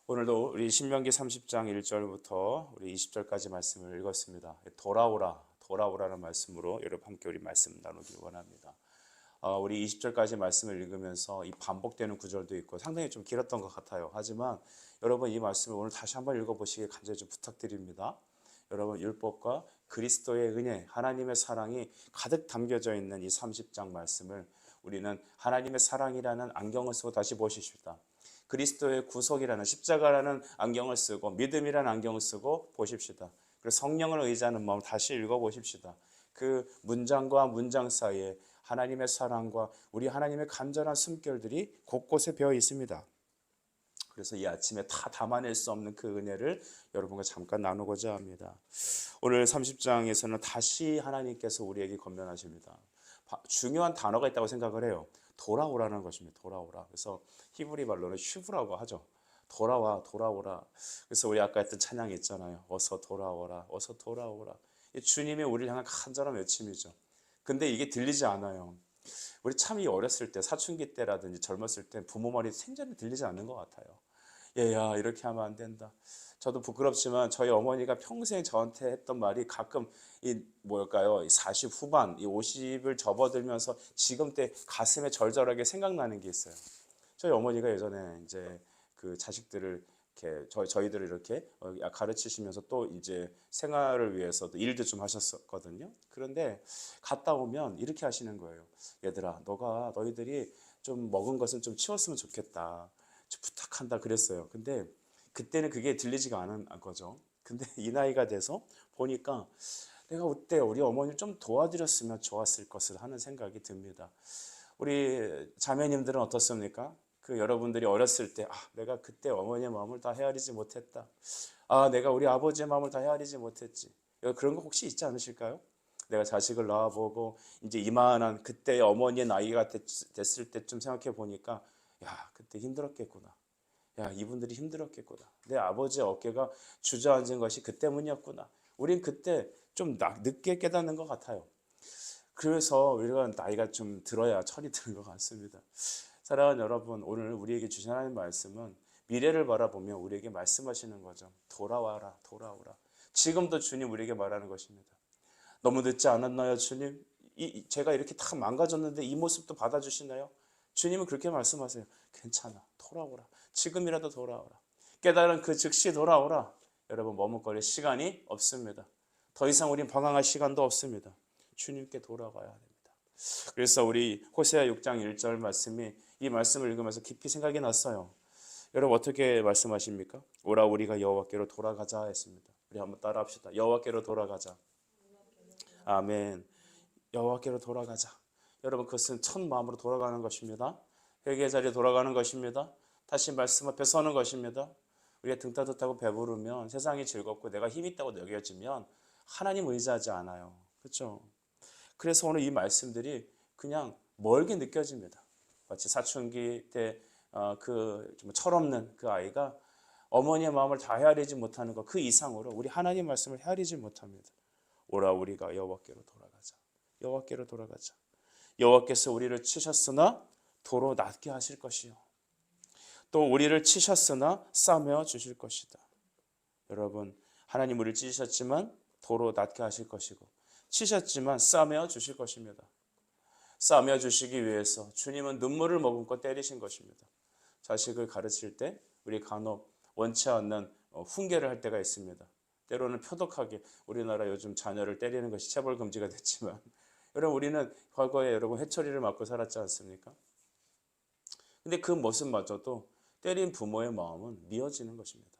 오늘도 우리 신명기 30장 1절부터 우리 20절까지 말씀을 읽었습니다. 돌아오라, 돌아오라는 말씀으로 여러분 함께 우리 말씀 나누길 원합니다. 우리 20절까지 말씀을 읽으면서 이 반복되는 구절도 있고 상당히 좀 길었던 것 같아요. 하지만 여러분 이 말씀을 오늘 다시 한번 읽어보시길 간절히 좀 부탁드립니다. 여러분 율법과 그리스도의 은혜, 하나님의 사랑이 가득 담겨져 있는 이 30장 말씀을 우리는 하나님의 사랑이라는 안경을 쓰고 다시 보십시다. 그리스도의 구속이라는 십자가라는 안경을 쓰고 믿음이라는 안경을 쓰고 보십시다. 그리고 성령을 의지하는 마음 다시 읽어보십시다. 그 문장과 문장 사이에 하나님의 사랑과 우리 하나님의 간절한 숨결들이 곳곳에 배어 있습니다. 그래서 이 아침에 다 담아낼 수 없는 그 은혜를 여러분과 잠깐 나누고자 합니다. 오늘 30장에서는 다시 하나님께서 우리에게 권면하십니다. 중요한 단어가 있다고 생각을 해요. 돌아오라는 것입니다. 돌아오라. 그래서 히브리 말로는 슈브라고 하죠. 돌아와, 돌아오라. 그래서 우리 아까 했던 찬양이 있잖아요. 어서 돌아오라, 어서 돌아오라. 주님이 우리를 향한 간절한 외침이죠. 근데 이게 들리지 않아요. 우리 참 이 어렸을 때, 사춘기 때라든지 젊었을 때 부모 말이 생전에 들리지 않는 것 같아요. 얘야, 이렇게 하면 안 된다. 저도 부끄럽지만 저희 어머니가 평생 저한테 했던 말이 가끔 이 뭘까요? 40 후반, 이 50을 접어들면서 지금 때 가슴에 절절하게 생각나는 게 있어요. 저희 어머니가 예전에 이제 그 자식들을 이렇게 저희들을 이렇게 가르치시면서 또 이제 생활을 위해서도 일도 좀 하셨었거든요. 그런데 갔다 오면 이렇게 하시는 거예요. 얘들아, 너희들이 좀 먹은 것은 좀 치웠으면 좋겠다. 좀 부탁한다 그랬어요. 근데 그때는 그게 들리지가 않은 거죠. 근데 이 나이가 돼서 보니까 내가 그때 우리 어머니를 좀 도와드렸으면 좋았을 것을 하는 생각이 듭니다. 우리 자매님들은 어떻습니까? 그 여러분들이 어렸을 때, 내가 그때 어머니의 마음을 다 헤아리지 못했다. 내가 우리 아버지의 마음을 다 헤아리지 못했지. 그런 거 혹시 있지 않으실까요? 내가 자식을 낳아보고 이제 이만한 그때 어머니의 나이가 됐을 때쯤 생각해 보니까, 야, 그때 힘들었겠구나. 야, 이분들이 힘들었겠구나. 내 아버지의 어깨가 주저앉은 것이 그 때문이었구나. 우린 그때 좀 늦게 깨닫는 것 같아요. 그래서 우리가 나이가 좀 들어야 철이 드는 것 같습니다. 사랑하는 여러분, 오늘 우리에게 주신 하나님 말씀은 미래를 바라보며 우리에게 말씀하시는 거죠. 돌아와라, 돌아오라. 지금도 주님 우리에게 말하는 것입니다. 너무 늦지 않았나요, 주님? 제가 이렇게 다 망가졌는데 이 모습도 받아주시나요? 주님은 그렇게 말씀하세요. 괜찮아, 돌아오라. 지금이라도 돌아오라. 깨달은 그 즉시 돌아오라. 여러분, 머뭇거릴 시간이 없습니다. 더 이상 우린 방황할 시간도 없습니다. 주님께 돌아가야 합니다. 그래서 우리 호세아 6장 1절 말씀이 이 말씀을 읽으면서 깊이 생각이 났어요. 여러분 어떻게 말씀하십니까? 오라 우리가 여호와께로 돌아가자 했습니다. 우리 한번 따라합시다. 여호와께로 돌아가자. 아멘. 여호와께로 돌아가자. 여러분 그것은 첫 마음으로 돌아가는 것입니다. 회개의 자리에 돌아가는 것입니다. 다시 말씀 앞에 서는 것입니다. 우리가 등 따뜻하고 배부르면 세상이 즐겁고 내가 힘 있다고 여겨지면 하나님 의지하지 않아요. 그렇죠? 그래서 오늘 이 말씀들이 그냥 멀게 느껴집니다. 마치 사춘기 때 그 좀 철없는 그 아이가 어머니의 마음을 다 헤아리지 못하는 것 그 이상으로 우리 하나님 말씀을 헤아리지 못합니다. 오라 우리가 여호와께로 돌아가자. 여호와께로 돌아가자. 여호와께서 우리를 치셨으나 도로 낫게 하실 것이요. 또 우리를 치셨으나 싸매어 주실 것이다. 여러분 하나님 우리를 찢으셨지만 도로 낫게 하실 것이고 치셨지만 싸매어 주실 것입니다. 싸매어 주시기 위해서 주님은 눈물을 머금고 때리신 것입니다. 자식을 가르칠 때 우리 간혹 원치 않는 훈계를 할 때가 있습니다. 때로는 표독하게 우리나라 요즘 자녀를 때리는 것이 체벌 금지가 됐지만 여러분 우리는 과거에 여러분 회초리를 맞고 살았지 않습니까? 근데 그 모습마저도 때린 부모의 마음은 미어지는 것입니다.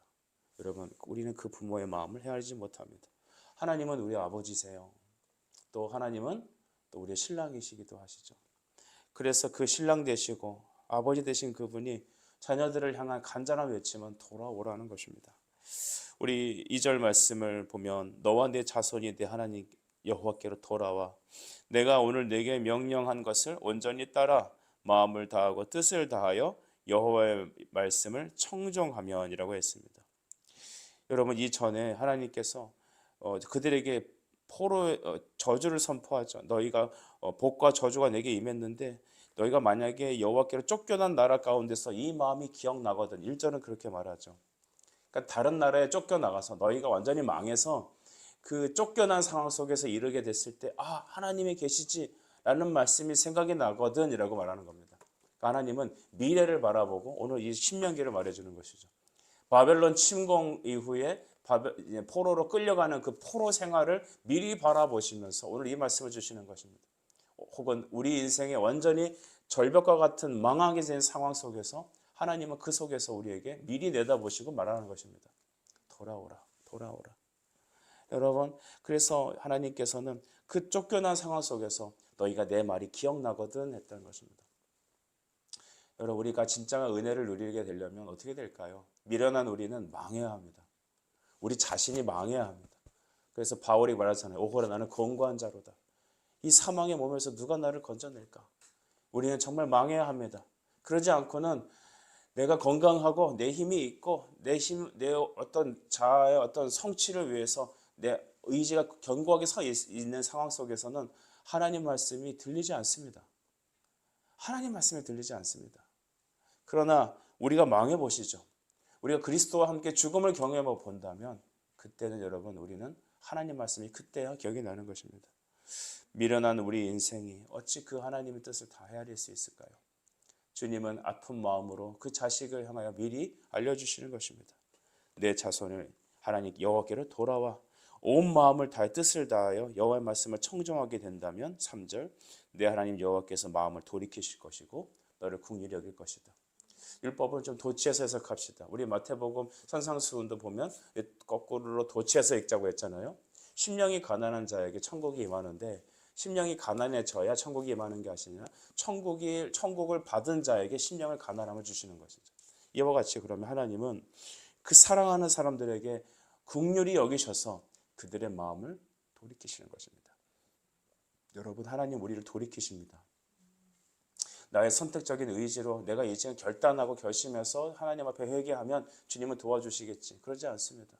여러분 우리는 그 부모의 마음을 헤아리지 못합니다. 하나님은 우리 아버지세요. 또 하나님은 또 우리의 신랑이시기도 하시죠. 그래서 그 신랑 되시고 아버지 되신 그분이 자녀들을 향한 간절한 외침은 돌아오라는 것입니다. 우리 2절 말씀을 보면 너와 내 자손이 내 하나님 여호와께로 돌아와 내가 오늘 내게 명령한 것을 온전히 따라 마음을 다하고 뜻을 다하여 여호와의 말씀을 청종하면이라고 했습니다. 여러분 이전에 하나님께서 그들에게 포로 저주를 선포하죠. 너희가 복과 저주가 내게 임했는데 너희가 만약에 여호와께로 쫓겨난 나라 가운데서 이 마음이 기억나거든. 1절은 그렇게 말하죠. 그러니까 다른 나라에 쫓겨나가서 너희가 완전히 망해서 그 쫓겨난 상황 속에서 이르게 됐을 때 하나님이 계시지라는 말씀이 생각이 나거든 이라고 말하는 겁니다. 그러니까 하나님은 미래를 바라보고 오늘 이 신명기를 말해주는 것이죠. 바벨론 침공 이후에 포로로 끌려가는 그 포로 생활을 미리 바라보시면서 오늘 이 말씀을 주시는 것입니다. 혹은 우리 인생에 완전히 절벽과 같은 망하게 된 상황 속에서 하나님은 그 속에서 우리에게 미리 내다보시고 말하는 것입니다. 돌아오라, 돌아오라. 여러분, 그래서 하나님께서는 그 쫓겨난 상황 속에서 너희가 내 말이 기억나거든 했다는 것입니다. 여러분, 우리가 진짜 은혜를 누리게 되려면 어떻게 될까요? 미련한 우리는 망해야 합니다. 우리 자신이 망해야 합니다. 그래서 바울이 말하잖아요. 오호라 나는 권고한 자로다. 이 사망의 몸에서 누가 나를 건져낼까? 우리는 정말 망해야 합니다. 그러지 않고는 내가 건강하고 내 힘이 있고 내 어떤 자아의 어떤 성취를 위해서 내 의지가 견고하게 서 있는 상황 속에서는 하나님 말씀이 들리지 않습니다. 하나님 말씀이 들리지 않습니다. 그러나 우리가 망해 보시죠. 우리가 그리스도와 함께 죽음을 경험해 본다면 그때는 여러분 우리는 하나님 말씀이 그때야 기억이 나는 것입니다. 미련한 우리 인생이 어찌 그 하나님의 뜻을 다 헤아릴 수 있을까요? 주님은 아픈 마음으로 그 자식을 향하여 미리 알려주시는 것입니다. 내 자손을 하나님 여호와께로 돌아와 온 마음을 다해 뜻을 다하여 여호와의 말씀을 청정하게 된다면 3절 내 하나님 여호와께서 마음을 돌이키실 것이고 너를 긍휼히 여길 것이다. 율법을 좀 도치해서 해석합시다. 우리 마태복음 선상수훈도 보면 거꾸로 도치해서 읽자고 했잖아요. 심령이 가난한 자에게 천국이 임하는데 심령이 가난해져야 천국이 임하는 게 아니라 천국을 받은 자에게 심령을 가난함을 주시는 것이죠. 이와 같이 그러면 하나님은 그 사랑하는 사람들에게 긍휼히 여기셔서 그들의 마음을 돌이키시는 것입니다. 여러분, 하나님 우리를 돌이키십니다. 나의 선택적인 의지로 내가 이제 결단하고 결심해서 하나님 앞에 회개하면 주님은 도와주시겠지. 그러지 않습니다.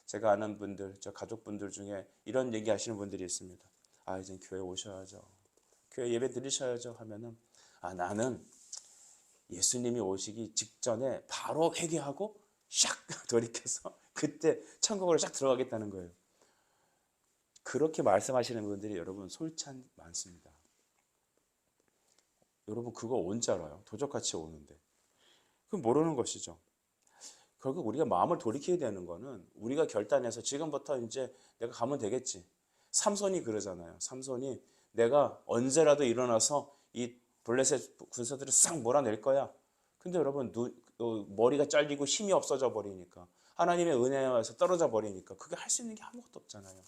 제가 아는 분들, 저 가족분들 중에 이런 얘기 하시는 분들이 있습니다. 이제 교회 오셔야죠. 교회 예배 드리셔야죠 하면은 나는 예수님이 오시기 직전에 바로 회개하고 샥 돌이켜서 그때 천국으로 쫙 들어가겠다는 거예요. 그렇게 말씀하시는 분들이 여러분 솔찬 많습니다. 여러분 그거 언제 알아요? 도적같이 오는데. 그건 모르는 것이죠. 결국 우리가 마음을 돌이키게 되는 거는 우리가 결단해서 지금부터 이제 내가 가면 되겠지. 삼손이 그러잖아요. 삼손이 내가 언제라도 일어나서 이 블레셋 군사들을 싹 몰아낼 거야. 근데 여러분 머리가 잘리고 힘이 없어져 버리니까 하나님의 은혜에서 떨어져 버리니까 그게 할 수 있는 게 아무것도 없잖아요.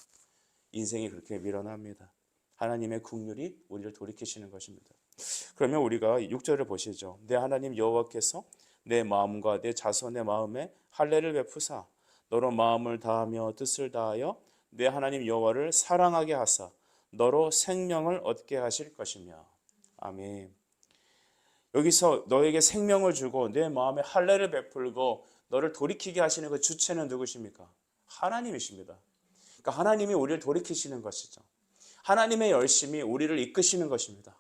인생이 그렇게 미련합니다. 하나님의 긍휼이 우리를 돌이키시는 것입니다. 그러면 우리가 6절을 보시죠. 내 하나님 여호와께서 내 마음과 내 자손의 마음에 할례를 베푸사 너로 마음을 다하며 뜻을 다하여 내 하나님 여호와를 사랑하게 하사 너로 생명을 얻게 하실 것이며. 아멘. 여기서 너에게 생명을 주고 내 마음에 할례를 베풀고 너를 돌이키게 하시는 그 주체는 누구십니까? 하나님이십니다. 그러니까 하나님이 우리를 돌이키시는 것이죠. 하나님의 열심이 우리를 이끄시는 것입니다.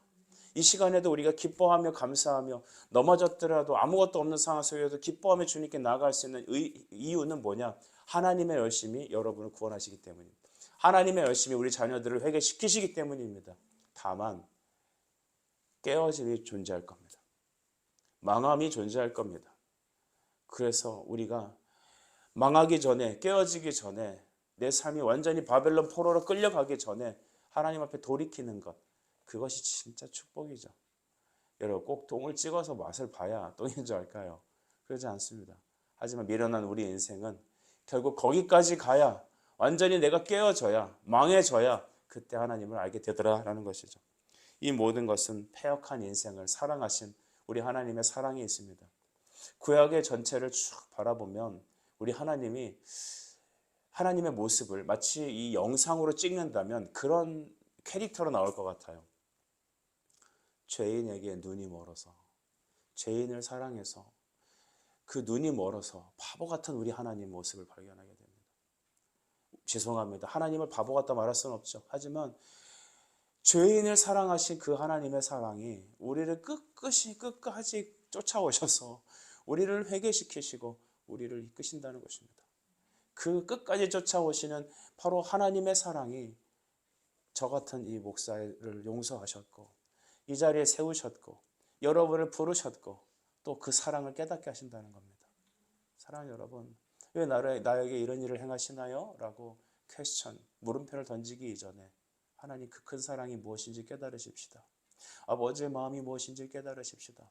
이 시간에도 우리가 기뻐하며 감사하며 넘어졌더라도 아무것도 없는 상황 속에서도 기뻐하며 주님께 나아갈 수 있는 이유는 뭐냐? 하나님의 열심이 여러분을 구원하시기 때문입니다. 하나님의 열심이 우리 자녀들을 회개시키시기 때문입니다. 다만 깨어짐이 존재할 겁니다. 망함이 존재할 겁니다. 그래서 우리가 망하기 전에 깨어지기 전에 내 삶이 완전히 바벨론 포로로 끌려가기 전에 하나님 앞에 돌이키는 것 그것이 진짜 축복이죠. 여러분 꼭 똥을 찍어서 맛을 봐야 똥인 줄 알까요? 그러지 않습니다. 하지만 미련한 우리 인생은 결국 거기까지 가야 완전히 내가 깨어져야 망해져야 그때 하나님을 알게 되더라라는 것이죠. 이 모든 것은 패역한 인생을 사랑하신 우리 하나님의 사랑이 있습니다. 구약의 전체를 쭉 바라보면 우리 하나님이 하나님의 모습을 마치 이 영상으로 찍는다면 그런 캐릭터로 나올 것 같아요. 죄인에게 눈이 멀어서 죄인을 사랑해서 그 눈이 멀어서 바보 같은 우리 하나님 모습을 발견하게 됩니다. 죄송합니다. 하나님을 바보 같다 말할 수는 없죠. 하지만 죄인을 사랑하신 그 하나님의 사랑이 우리를 끝까지 쫓아오셔서 우리를 회개시키시고 우리를 이끄신다는 것입니다. 그 끝까지 쫓아오시는 바로 하나님의 사랑이 저 같은 이 목사를 용서하셨고 이 자리에 세우셨고 여러분을 부르셨고 또 그 사랑을 깨닫게 하신다는 겁니다. 사랑하는 여러분, 왜 나에게 이런 일을 행하시나요? 라고 물음표를 던지기 이전에 하나님 그 큰 사랑이 무엇인지 깨달으십시다. 아버지의 마음이 무엇인지 깨달으십시다.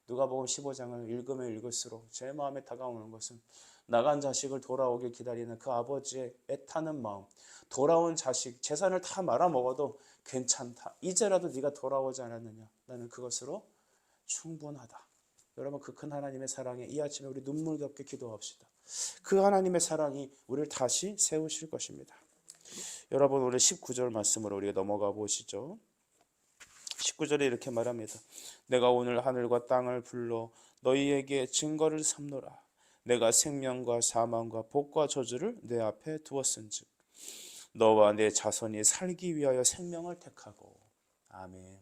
누가복음 15장을 읽으면 읽을수록 제 마음에 다가오는 것은 나간 자식을 돌아오길 기다리는 그 아버지의 애타는 마음, 돌아온 자식 재산을 다 말아먹어도 괜찮다, 이제라도 네가 돌아오지 않았느냐, 나는 그것으로 충분하다. 여러분, 그 큰 하나님의 사랑에 이 아침에 우리 눈물겹게 기도합시다. 그 하나님의 사랑이 우리를 다시 세우실 것입니다. 여러분, 오늘 19절 말씀으로 우리가 넘어가 보시죠. 19절에 이렇게 말합니다. 내가 오늘 하늘과 땅을 불러 너희에게 증거를 삼노라. 내가 생명과 사망과 복과 저주를 내 앞에 두었은즉 너와 내 자손이 살기 위하여 생명을 택하고. 아멘.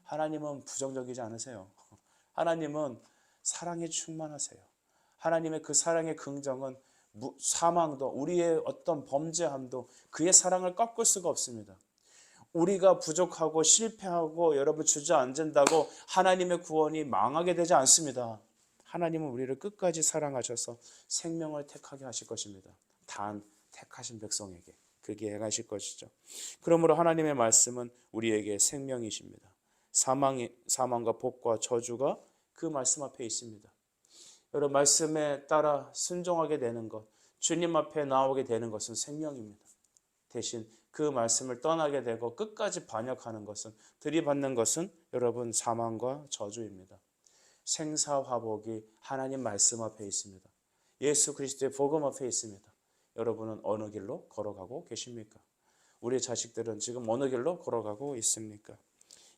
하나님은 부정적이지 않으세요. 하나님은 사랑에 충만하세요. 하나님의 그 사랑의 긍정은 사망도, 우리의 어떤 범죄함도 그의 사랑을 꺾을 수가 없습니다. 우리가 부족하고 실패하고 여러분 주저앉는다고 하나님의 구원이 망하게 되지 않습니다. 하나님은 우리를 끝까지 사랑하셔서 생명을 택하게 하실 것입니다. 단 택하신 백성에게 그렇게 행하실 것이죠. 그러므로 하나님의 말씀은 우리에게 생명이십니다. 사망과 복과 저주가 그 말씀 앞에 있습니다. 여러분, 말씀에 따라 순종하게 되는 것, 주님 앞에 나오게 되는 것은 생명입니다. 대신 그 말씀을 떠나게 되고 끝까지 반역하는 것은, 들이받는 것은 여러분 사망과 저주입니다. 생사화복이 하나님 말씀 앞에 있습니다. 예수 그리스도의 복음 앞에 있습니다. 여러분은 어느 길로 걸어가고 계십니까? 우리 자식들은 지금 어느 길로 걸어가고 있습니까?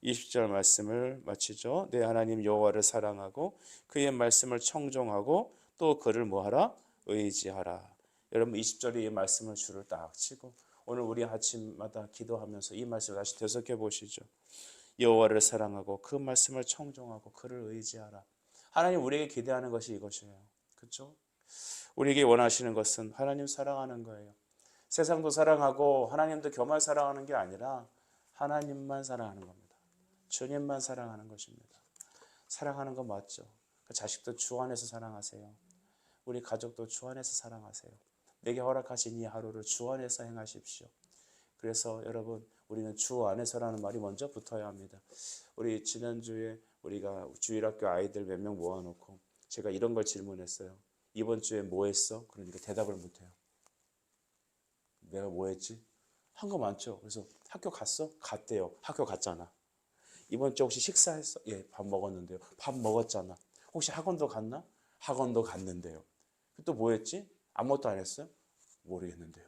20절 말씀을 마치죠. 내 하나님 여호와를 사랑하고 그의 말씀을 청종하고 또 그를 뭐하라? 의지하라. 여러분, 20절이 이 말씀을 줄을 딱 치고 오늘 우리 아침마다 기도하면서 이 말씀을 다시 되새겨 보시죠. 여호와를 사랑하고 그 말씀을 청종하고 그를 의지하라. 하나님 우리에게 기대하는 것이 이것이에요. 그렇죠? 우리에게 원하시는 것은 하나님 사랑하는 거예요. 세상도 사랑하고 하나님도 겸할 사랑하는 게 아니라 하나님만 사랑하는 겁니다. 주님만 사랑하는 것입니다. 사랑하는 거 맞죠? 그 자식도 주 안에서 사랑하세요. 우리 가족도 주 안에서 사랑하세요. 내게 허락하신 이 하루를 주 안에서 행하십시오. 그래서 여러분, 우리는 주 안에서라는 말이 먼저 붙어야 합니다. 우리 지난주에 우리가 주일학교 아이들 몇 명 모아놓고 제가 이런 걸 질문했어요. 이번 주에 뭐 했어? 그러니까 대답을 못해요. 내가 뭐 했지? 한 거 많죠. 그래서 학교 갔어? 갔대요. 학교 갔잖아. 이번 주 혹시 식사했어? 예, 밥 먹었는데요. 밥 먹었잖아. 혹시 학원도 갔나? 학원도 갔는데요. 또 뭐 했지? 아무것도 안 했어요? 모르겠는데요.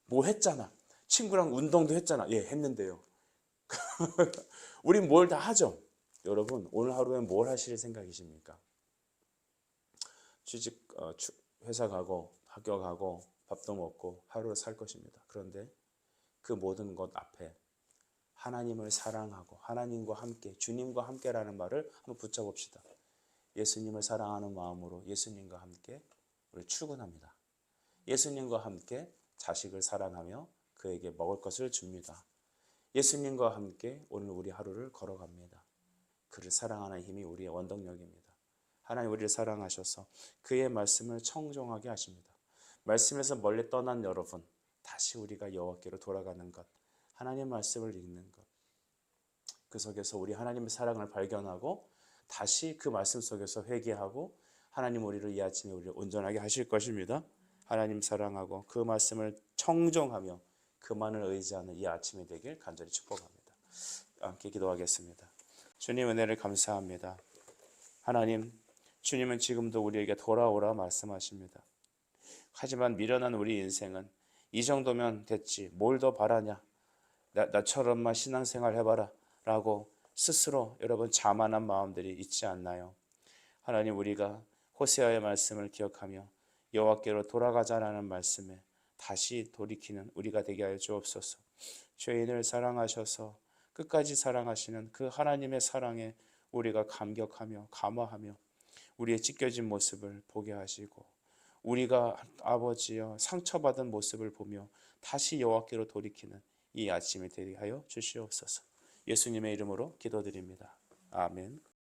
뭐 했잖아. 친구랑 운동도 했잖아. 예, 했는데요. 우린 뭘 다 하죠. 여러분, 오늘 하루에 뭘 하실 생각이십니까? 회사 가고 학교 가고 밥도 먹고 하루를 살 것입니다. 그런데 그 모든 것 앞에 하나님을 사랑하고 하나님과 함께, 주님과 함께라는 말을 한번 붙여봅시다. 예수님을 사랑하는 마음으로 예수님과 함께 우리 출근합니다. 예수님과 함께 자식을 사랑하며 그에게 먹을 것을 줍니다. 예수님과 함께 오늘 우리 하루를 걸어갑니다. 그를 사랑하는 힘이 우리의 원동력입니다. 하나님 우리를 사랑하셔서 그의 말씀을 청종하게 하십니다. 말씀에서 멀리 떠난 여러분, 다시 우리가 여호와께로 돌아가는 것, 하나님의 말씀을 읽는 것, 그 속에서 우리 하나님의 사랑을 발견하고 다시 그 말씀 속에서 회개하고 하나님 우리를 이 아침에 우리를 온전하게 하실 것입니다. 하나님 사랑하고 그 말씀을 청종하며 그만을 의지하는 이 아침이 되길 간절히 축복합니다. 함께 기도하겠습니다. 주님 은혜를 감사합니다. 하나님, 주님은 지금도 우리에게 돌아오라 말씀하십니다. 하지만 미련한 우리 인생은 이 정도면 됐지, 뭘 더 바라냐, 나처럼만 신앙생활 해봐라 라고 스스로 여러분 자만한 마음들이 있지 않나요? 하나님, 우리가 호세아의 말씀을 기억하며 여호와께로 돌아가자라는 말씀에 다시 돌이키는 우리가 되게 하여 주옵소서. 죄인을 사랑하셔서 끝까지 사랑하시는 그 하나님의 사랑에 우리가 감격하며 감화하며 우리의 찢겨진 모습을 보게 하시고 우리가 아버지여 상처받은 모습을 보며 다시 여호와께로 돌이키는 이 아침이 되게 하여 주시옵소서. 예수님의 이름으로 기도드립니다. 아멘.